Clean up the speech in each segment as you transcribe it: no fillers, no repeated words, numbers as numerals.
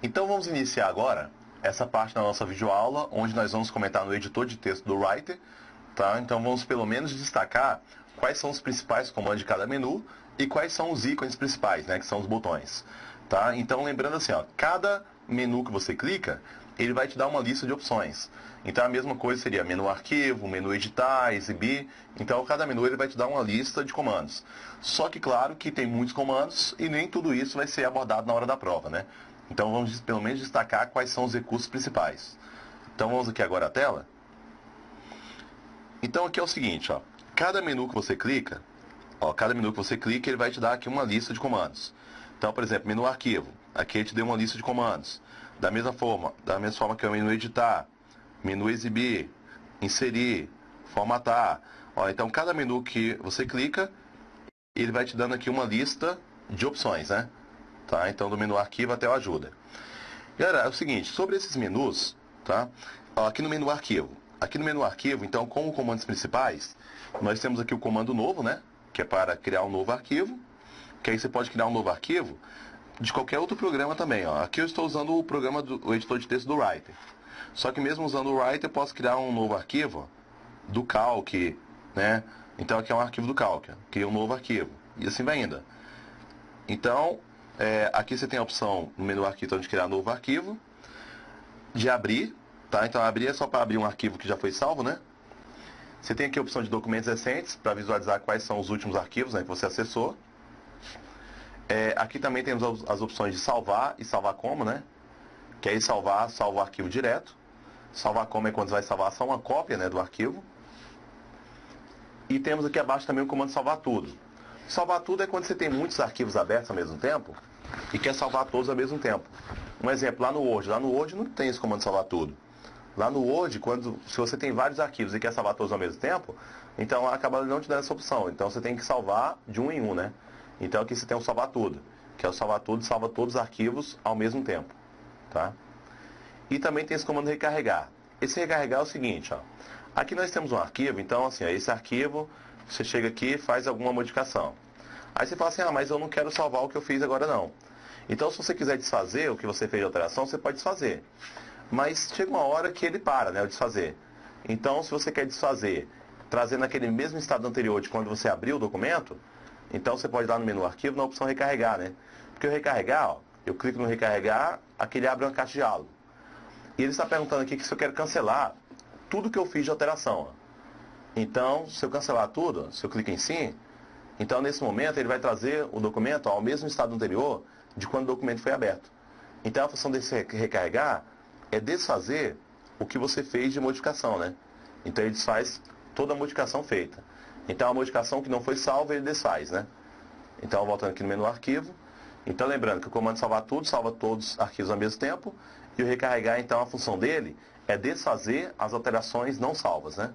Então vamos iniciar agora essa parte da nossa videoaula, onde nós vamos comentar no editor de texto do Writer, tá? Então vamos pelo menos destacar quais são os principais comandos de cada menu e quais são os ícones principais, né, que são os botões, tá? Então lembrando assim, ó, cada menu que você clica, ele vai te dar uma lista de opções. Então a mesma coisa seria menu arquivo, menu editar, exibir. Então cada menu ele vai te dar uma lista de comandos. Só que claro que tem muitos comandos e nem tudo isso vai ser abordado na hora da prova, né? Então vamos pelo menos destacar quais são os recursos principais. Então vamos aqui agora à tela. Então aqui é o seguinte, ó, cada menu que você clica, ele vai te dar aqui uma lista de comandos. Então, por exemplo, menu arquivo, aqui ele te deu uma lista de comandos. Da mesma forma que é o menu editar, menu exibir, inserir, formatar. Ó, então cada menu que você clica, ele vai te dando aqui uma lista de opções, né? Tá? Então do menu arquivo até o ajuda. Galera, é o seguinte, sobre esses menus, tá? Ó, aqui no menu arquivo, então como comandos principais, nós temos aqui o comando novo, né? Que é para criar um novo arquivo. Que aí você pode criar um novo arquivo de qualquer outro programa também, ó. Aqui eu estou usando o programa o editor de texto do Writer. Só que mesmo usando o Writer, eu posso criar um novo arquivo ó, do Calc, né? Então aqui é um arquivo do Calc, cria um novo arquivo. E assim vai indo. Então, aqui você tem a opção no menu arquivo de criar novo arquivo, de abrir, tá? Então abrir é só para abrir um arquivo que já foi salvo, né? Você tem aqui a opção de documentos recentes, para visualizar quais são os últimos arquivos, né, que você acessou. Aqui também temos as opções de salvar e salvar como, né? Que aí salva o arquivo direto. Salvar como é quando você vai salvar só uma cópia, né, do arquivo. E temos aqui abaixo também o comando salvar tudo. Salvar tudo é quando você tem muitos arquivos abertos ao mesmo tempo e quer salvar todos ao mesmo tempo. Um exemplo, lá no Word não tem esse comando salvar tudo. Lá no Word, se você tem vários arquivos e quer salvar todos ao mesmo tempo, então acaba não te dando essa opção. Então você tem que salvar de um em um, né? Então aqui você tem o salvar tudo, que é o salvar tudo, salva todos os arquivos ao mesmo tempo, tá? E também tem esse comando recarregar. Esse recarregar é o seguinte, ó. Aqui nós temos um arquivo, então assim, ó, esse arquivo, você chega aqui e faz alguma modificação. Aí você fala assim, mas eu não quero salvar o que eu fiz agora não. Então se você quiser desfazer o que você fez de alteração, você pode desfazer. Mas chega uma hora que ele para, né, o desfazer. Então se você quer desfazer, trazendo aquele mesmo estado anterior de quando você abriu o documento, então você pode dar no menu arquivo na opção recarregar, né? Porque o recarregar, ó, eu clico no recarregar, aqui ele abre uma caixa de diálogo. E ele está perguntando aqui que se eu quero cancelar tudo que eu fiz de alteração. Ó. Então, se eu cancelar tudo, se eu clico em sim, então nesse momento ele vai trazer o documento ó, ao mesmo estado anterior de quando o documento foi aberto. Então a função desse recarregar é desfazer o que você fez de modificação, né? Então ele desfaz toda a modificação feita. Então a modificação que não foi salva, ele desfaz, né? Então voltando aqui no menu arquivo. Então lembrando que o comando salvar tudo, salva todos os arquivos ao mesmo tempo. E o recarregar, então, a função dele é desfazer as alterações não salvas, né?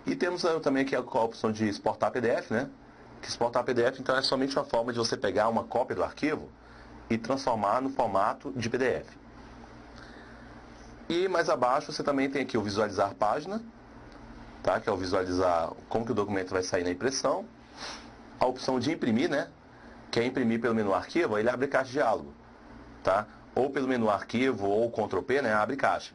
E temos também aqui a opção de exportar PDF, né? Que exportar PDF, então, é somente uma forma de você pegar uma cópia do arquivo e transformar no formato de PDF. E mais abaixo você também tem aqui o visualizar página, tá? Que é o visualizar como que o documento vai sair na impressão. A opção de imprimir, né? Que é imprimir pelo menu arquivo, ele abre caixa de diálogo, tá? Ou pelo menu arquivo ou Ctrl P, né? Abre caixa.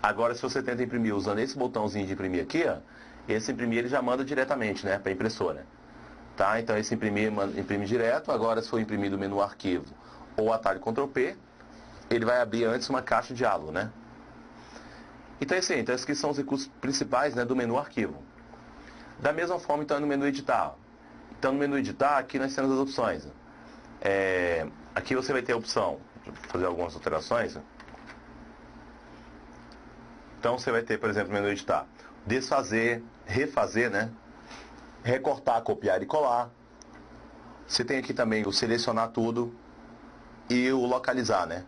Agora, se você tenta imprimir usando esse botãozinho de imprimir aqui, ó, esse imprimir ele já manda diretamente, né? Para a impressora. Tá? Então esse imprimir imprime direto. Agora, se for imprimir do menu arquivo ou atalho Ctrl P, ele vai abrir antes uma caixa de diálogo, né? Então é assim, então esses aqui são os recursos principais, né, do menu arquivo. Da mesma forma, então, no menu editar. Então no menu editar, aqui nós temos as opções. Aqui você vai ter a opção de fazer algumas alterações. Então você vai ter, por exemplo, no menu editar, desfazer, refazer, né? Recortar, copiar e colar. Você tem aqui também o selecionar tudo e o localizar, né?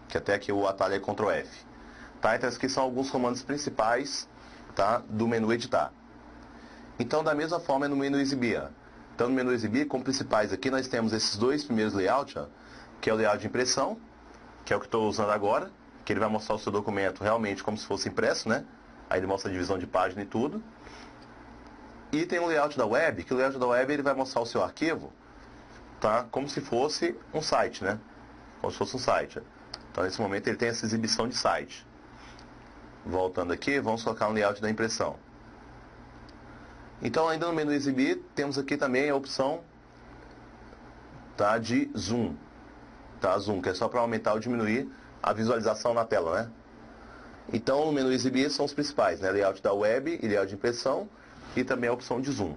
Que até aqui o atalho é Ctrl F. Tá? Então esses aqui são alguns comandos principais, tá? Do menu editar. Então da mesma forma é no menu exibir. Ó. Então no menu exibir, como principais aqui, nós temos esses dois primeiros layouts, ó, que é o layout de impressão, que é o que estou usando agora, que ele vai mostrar o seu documento realmente como se fosse impresso, né? Aí ele mostra a divisão de página e tudo. E tem o layout da web, que o layout da web ele vai mostrar o seu arquivo, tá? Como se fosse um site, né? como se fosse um site. Então, nesse momento, ele tem essa exibição de site. Voltando aqui, vamos colocar um layout da impressão. Então, ainda no menu exibir, temos aqui também a opção, tá, de zoom. Tá, zoom, que é só para aumentar ou diminuir a visualização na tela, né? Então, no menu exibir são os principais, né? Layout da web e layout de impressão e também a opção de zoom.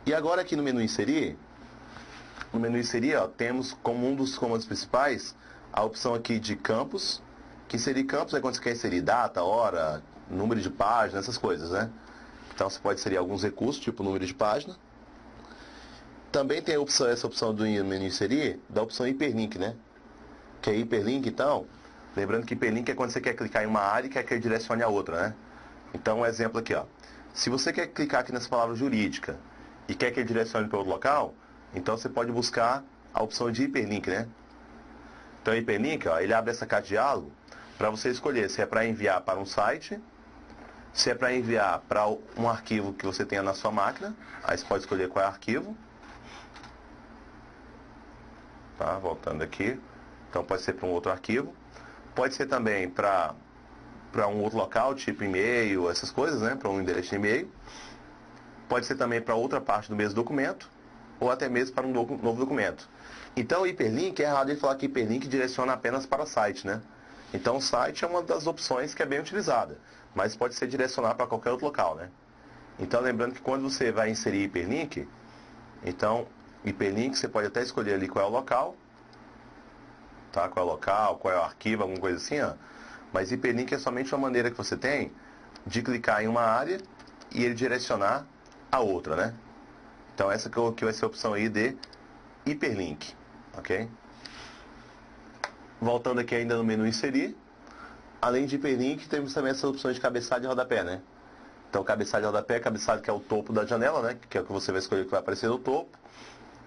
E agora aqui no menu inserir, ó, temos como um dos comandos principais a opção aqui de campos, que inserir campos é quando você quer inserir data, hora, número de página, essas coisas, né? Então você pode inserir alguns recursos, tipo número de página. Também tem essa opção do menu inserir, da opção hiperlink, né? Que é hiperlink, então, lembrando que hiperlink é quando você quer clicar em uma área e quer que ele direcione a outra, né? Então, um exemplo aqui, ó. Se você quer clicar aqui nessa palavra jurídica e quer que ele direcione para outro local, então você pode buscar a opção de hiperlink, né? Então, hiperlink, ó, ele abre essa caixa de diálogo para você escolher se é para enviar para um site, se é para enviar para um arquivo que você tenha na sua máquina. Aí você pode escolher qual é o arquivo. Tá, voltando aqui. Então pode ser para um outro arquivo. Pode ser também para um outro local, tipo e-mail, essas coisas, né? Para um endereço de e-mail. Pode ser também para outra parte do mesmo documento, ou até mesmo para um novo documento. Então, hiperlink, é errado ele falar que hiperlink direciona apenas para site, né? Então, o site é uma das opções que é bem utilizada, mas pode ser direcionar para qualquer outro local, né? Então, lembrando que quando você vai inserir hiperlink, então, hiperlink você pode até escolher ali qual é o local, tá? Qual é o local, qual é o arquivo, alguma coisa assim, ó. Mas hiperlink é somente uma maneira que você tem de clicar em uma área e ele direcionar a outra, né? Então, essa que vai ser a opção aí de hiperlink, ok? Voltando aqui ainda no menu inserir, além de hiperlink, temos também essas opções de cabeçalho e rodapé, né? Então, cabeçalho e rodapé, cabeçalho que é o topo da janela, né? Que é o que você vai escolher que vai aparecer no topo.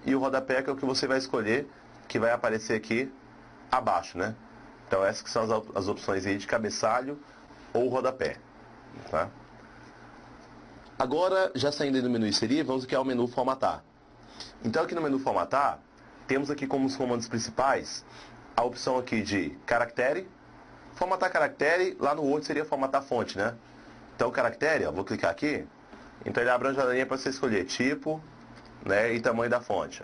E o rodapé que é o que você vai escolher que vai aparecer aqui abaixo, né? Então, essas que são as opções aí de cabeçalho ou rodapé, tá? Agora, já saindo do menu inserir, vamos aqui ao menu formatar. Então, aqui no menu formatar, temos aqui como os comandos principais a opção aqui de caractere. Formatar caractere, lá no Word seria formatar fonte, né? Então, caractere, ó, vou clicar aqui. Então, ele abre uma janelinha para você escolher tipo, né, e tamanho da fonte.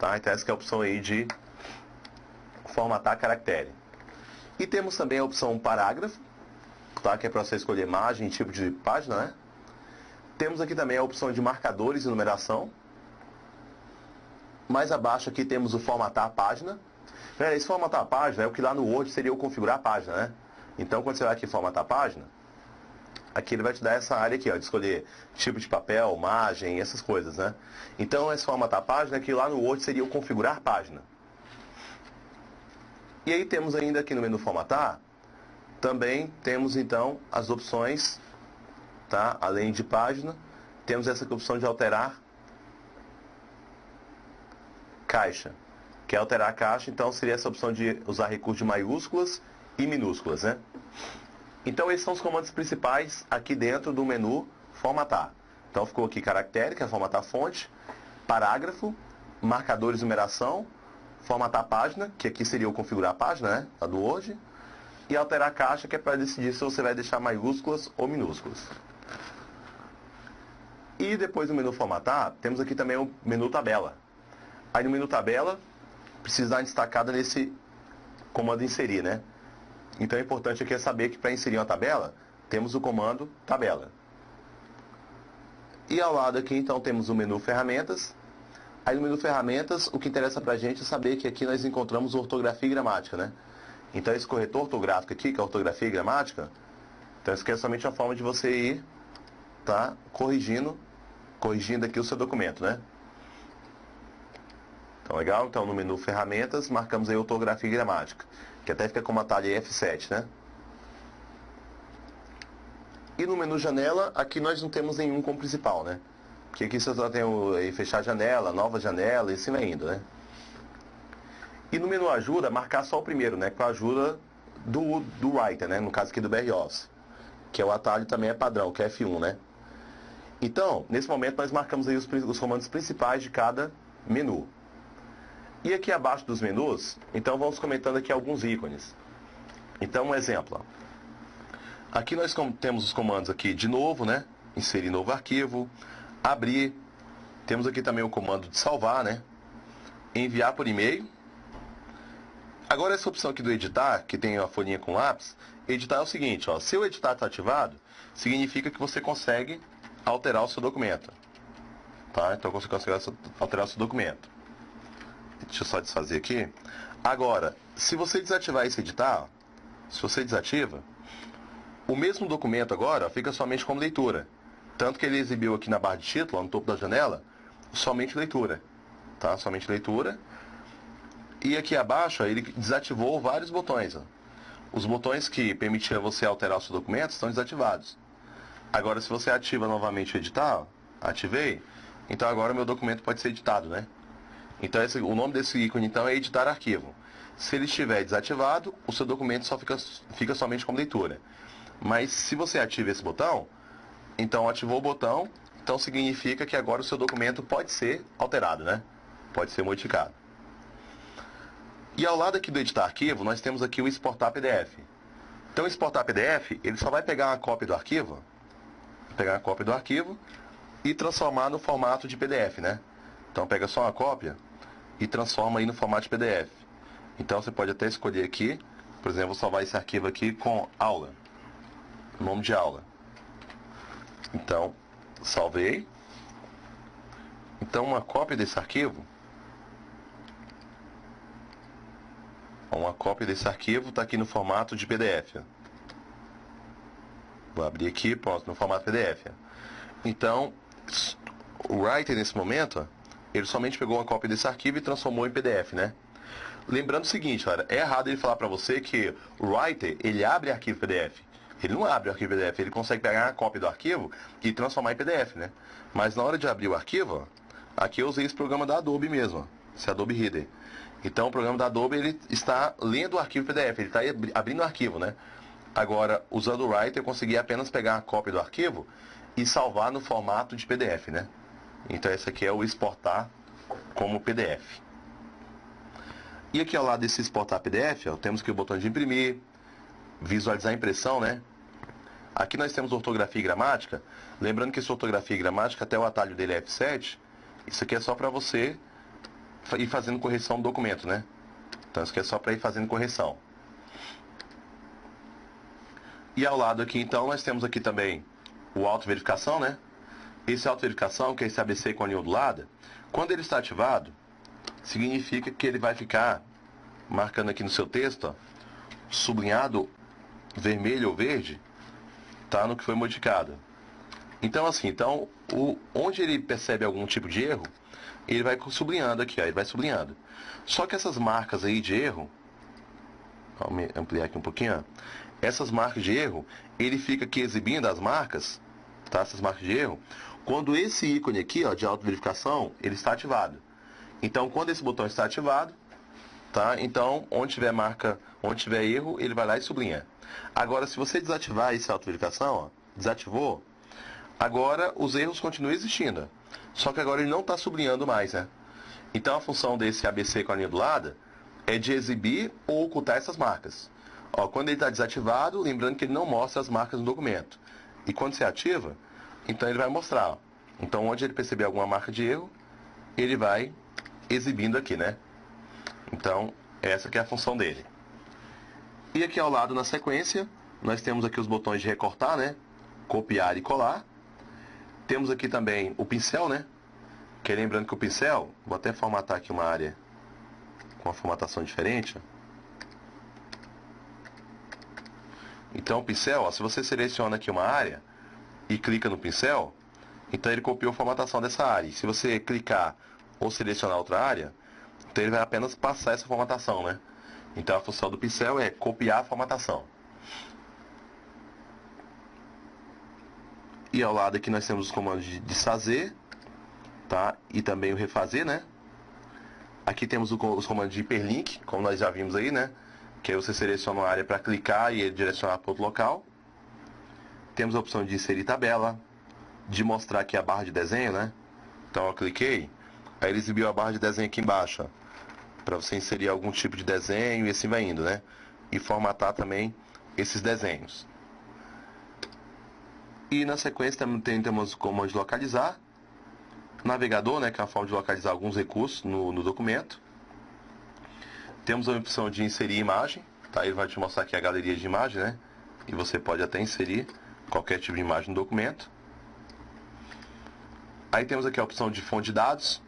Tá? Então, essa que é a opção aí de formatar caractere. E temos também a opção parágrafo, tá? Que é para você escolher margem e tipo de página, né? Temos aqui também a opção de marcadores e numeração. Mais abaixo aqui temos o formatar a página. Esse formatar a página é o que lá no Word seria o configurar a página, né? Então, quando você vai aqui em formatar a página, aqui ele vai te dar essa área aqui, ó, de escolher tipo de papel, margem, essas coisas, né? Então, esse formatar a página aqui lá no Word seria o configurar página. E aí temos ainda aqui no menu formatar, também temos então as opções, tá? Além de página, temos essa opção de alterar caixa. Que é alterar a caixa, então seria essa opção de usar recurso de maiúsculas e minúsculas, né? Então esses são os comandos principais aqui dentro do menu formatar. Então ficou aqui caractere, que é formatar fonte, parágrafo, marcadores de numeração, formatar página, que aqui seria o configurar a página, né? Lá do Word, e alterar a caixa, que é para decidir se você vai deixar maiúsculas ou minúsculas. E depois do menu formatar, temos aqui também o menu tabela. Aí no menu tabela, precisa dar uma destacada nesse comando inserir, né? Então é importante aqui saber que para inserir uma tabela, temos o comando tabela. E ao lado aqui então temos o menu ferramentas. Aí no menu ferramentas, o que interessa pra gente é saber que aqui nós encontramos ortografia e gramática, né? Então esse corretor ortográfico aqui, que é ortografia e gramática, então isso aqui é somente uma forma de você ir, tá, corrigindo aqui o seu documento, né? Então, legal? Então, no menu ferramentas, marcamos aí ortografia e gramática, que até fica com uma talha F7, né? E no menu janela, aqui nós não temos nenhum como principal, né? Porque aqui você só tem o fechar janela, nova janela, e assim vai indo, né? E no menu ajuda, marcar só o primeiro, né? Com a ajuda do Writer, né? No caso aqui do BR Office, que é o atalho também é padrão, que é F1, né? Então, nesse momento nós marcamos aí os comandos principais de cada menu. E aqui abaixo dos menus, então vamos comentando aqui alguns ícones. Então, um exemplo. Ó. Aqui nós temos os comandos aqui de novo, né? Inserir novo arquivo, abrir. Temos aqui também o comando de salvar, né? Enviar por e-mail. Agora essa opção aqui do editar, que tem a folhinha com lápis, editar é o seguinte, ó, se o editar está ativado, significa que você consegue alterar o seu documento. Tá? Então você consegue alterar o seu documento. Deixa eu só desfazer aqui. Agora, se você desativar esse editar, se você desativa, o mesmo documento agora fica somente como leitura. Tanto que ele exibiu aqui na barra de título, no topo da janela, somente leitura. Tá? Somente leitura. E aqui abaixo, ele desativou vários botões. Ó. Os botões que permitiam você alterar o seu documento estão desativados. Agora, se você ativa novamente o editar, ó, ativei, então agora o meu documento pode ser editado, né? Então, o nome desse ícone, então, é editar arquivo. Se ele estiver desativado, o seu documento só fica somente como leitura. Mas, se você ativa esse botão, então ativou o botão, então significa que agora o seu documento pode ser alterado, né? Pode ser modificado. E ao lado aqui do editar arquivo, nós temos aqui o exportar PDF. Então, exportar PDF, ele só vai pegar uma cópia do arquivo, e transformar no formato de PDF, né? Então, pega só uma cópia e transforma aí no formato de PDF. Então, você pode até escolher aqui, por exemplo, vou salvar esse arquivo aqui com aula, nome de aula. Então, salvei. Então, uma cópia desse arquivo, está aqui no formato de PDF. Vou abrir aqui, pronto, no formato PDF. Então, o Writer, nesse momento, ele somente pegou uma cópia desse arquivo e transformou em PDF, né? Lembrando o seguinte, cara, é errado ele falar para você que o Writer, ele abre arquivo PDF. Ele não abre o arquivo PDF, ele consegue pegar uma cópia do arquivo e transformar em PDF, né? Mas na hora de abrir o arquivo, ó, aqui eu usei esse programa da Adobe mesmo, ó, esse Adobe Reader. Então, o programa da Adobe, ele está lendo o arquivo PDF, ele está abrindo o arquivo, né? Agora, usando o Writer, eu consegui apenas pegar a cópia do arquivo e salvar no formato de PDF, né? Então, esse aqui é o exportar como PDF. E aqui ao lado desse exportar PDF, ó, temos aqui o botão de imprimir, visualizar a impressão, né? Aqui nós temos ortografia e gramática. Lembrando que essa ortografia e gramática, até o atalho dele é F7. Isso aqui é só para você ir fazendo correção do documento, né? Então, isso aqui é só para ir fazendo correção. E ao lado aqui, então, nós temos aqui também o auto-verificação, né? Esse auto-verificação, que é esse ABC com a linha ondulada, quando ele está ativado, significa que ele vai ficar marcando aqui no seu texto, ó, sublinhado vermelho ou verde, tá? No que foi modificado. Então, assim, onde ele percebe algum tipo de erro, ele vai sublinhando aqui, ó, ele vai sublinhando. Só que essas marcas aí de erro, vou ampliar aqui um pouquinho, ó, essas marcas de erro, ele fica aqui exibindo as marcas, tá? Essas marcas de erro, quando esse ícone aqui, ó, de auto-verificação, ele está ativado. Então, quando esse botão está ativado, tá? Então, onde tiver marca, onde tiver erro, ele vai lá e sublinha. Agora, se você desativar essa auto-verificação, ó, desativou, agora os erros continuam existindo. Só que agora ele não está sublinhando mais, né? Então, a função desse ABC com a linha ondulada é de exibir ou ocultar essas marcas. Ó, quando ele está desativado, lembrando que ele não mostra as marcas no documento. E quando você ativa, então ele vai mostrar. Ó. Então, onde ele perceber alguma marca de erro, ele vai exibindo aqui, né? Então, essa que é a função dele. E aqui ao lado, na sequência, nós temos aqui os botões de recortar, né? Copiar e colar. Temos aqui também o pincel, né? Que lembrando que o pincel, vou até formatar aqui uma área com uma formatação diferente. Então, o pincel, ó, se você seleciona aqui uma área e clica no pincel, então ele copiou a formatação dessa área. E se você clicar ou selecionar outra área, então ele vai apenas passar essa formatação, né? Então, a função do pincel é copiar a formatação. E ao lado aqui nós temos os comandos de desfazer, tá? E também o refazer, né? Aqui temos os comandos de hiperlink, como nós já vimos aí, né? Que aí você seleciona uma área para clicar e ele direcionar para outro local. Temos a opção de inserir tabela, de mostrar aqui a barra de desenho, né? Então eu cliquei, aí ele exibiu a barra de desenho aqui embaixo. Ó. para você inserir algum tipo de desenho e assim vai indo, né? E formatar também esses desenhos. E na sequência temos como localizar, navegador, né, que é a forma de localizar alguns recursos no documento. Temos a opção de inserir imagem, tá? Ele vai te mostrar aqui a galeria de imagem, né? E você pode até inserir qualquer tipo de imagem no documento. Aí temos aqui a opção de fonte de dados,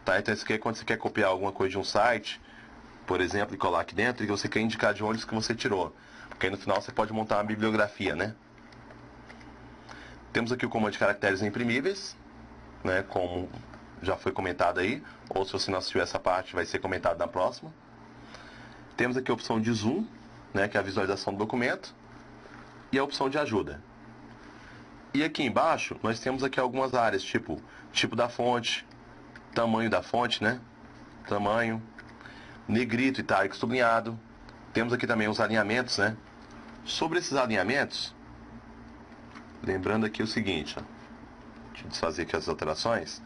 tá? Então isso aqui é quando você quer copiar alguma coisa de um site, por exemplo, e colar aqui dentro, e você quer indicar de onde que você tirou. Porque aí no final você pode montar uma bibliografia, né? Temos aqui o comando de caracteres imprimíveis, né? Como já foi comentado aí, ou se você não assistiu essa parte, vai ser comentado na próxima. Temos aqui a opção de zoom, né? Que é a visualização do documento, e a opção de ajuda. E aqui embaixo, nós temos aqui algumas áreas, tipo da fonte, tamanho da fonte, né? Tamanho, negrito, itálico, sublinhado. Temos aqui também os alinhamentos, né? Sobre esses alinhamentos, lembrando aqui o seguinte, ó, deixa eu desfazer aqui as alterações.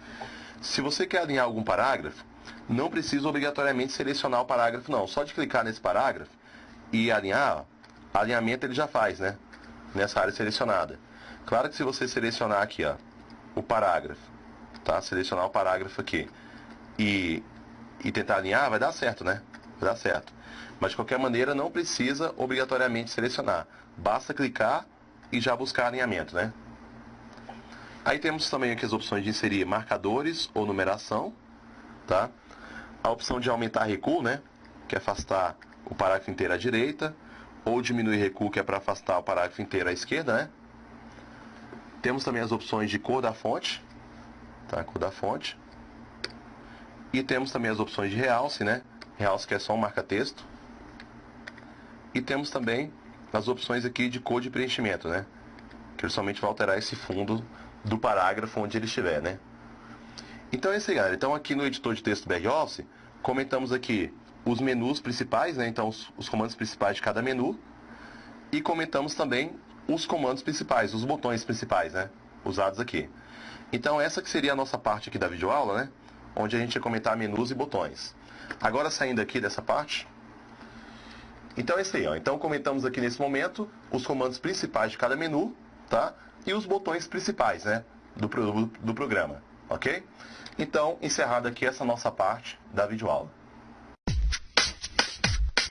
Se você quer alinhar algum parágrafo, não precisa obrigatoriamente selecionar o parágrafo, não. Só de clicar nesse parágrafo e alinhar, ó, alinhamento ele já faz, né? Nessa área selecionada. Claro que se você selecionar aqui, ó, o parágrafo, tá? Selecionar o parágrafo aqui e tentar alinhar, vai dar certo, né? Vai dar certo. Mas de qualquer maneira, não precisa obrigatoriamente selecionar. Basta clicar e já buscar alinhamento, né? Aí temos também aqui as opções de inserir marcadores ou numeração, tá? A opção de aumentar recuo, né? Que é afastar o parágrafo inteiro à direita, ou diminuir recuo, que é para afastar o parágrafo inteiro à esquerda, né? Temos também as opções de cor da fonte, tá? Cor da fonte. E temos também as opções de realce, né? Realce que é só um marca-texto. E temos também as opções aqui de cor de preenchimento, né? Que ele somente vai alterar esse fundo do parágrafo onde ele estiver, né? Então é isso aí, galera. Então aqui no editor de texto BROffice, comentamos aqui os menus principais, né? Então os comandos principais de cada menu. E comentamos também os comandos principais, os botões principais, né? Usados aqui. Então essa que seria a nossa parte aqui da videoaula, né? Onde a gente ia comentar menus e botões. Agora saindo aqui dessa parte. Então é isso aí, ó. Então comentamos aqui nesse momento os comandos principais de cada menu, tá? E os botões principais, né? Do programa, ok? Então, encerrada aqui essa nossa parte da videoaula.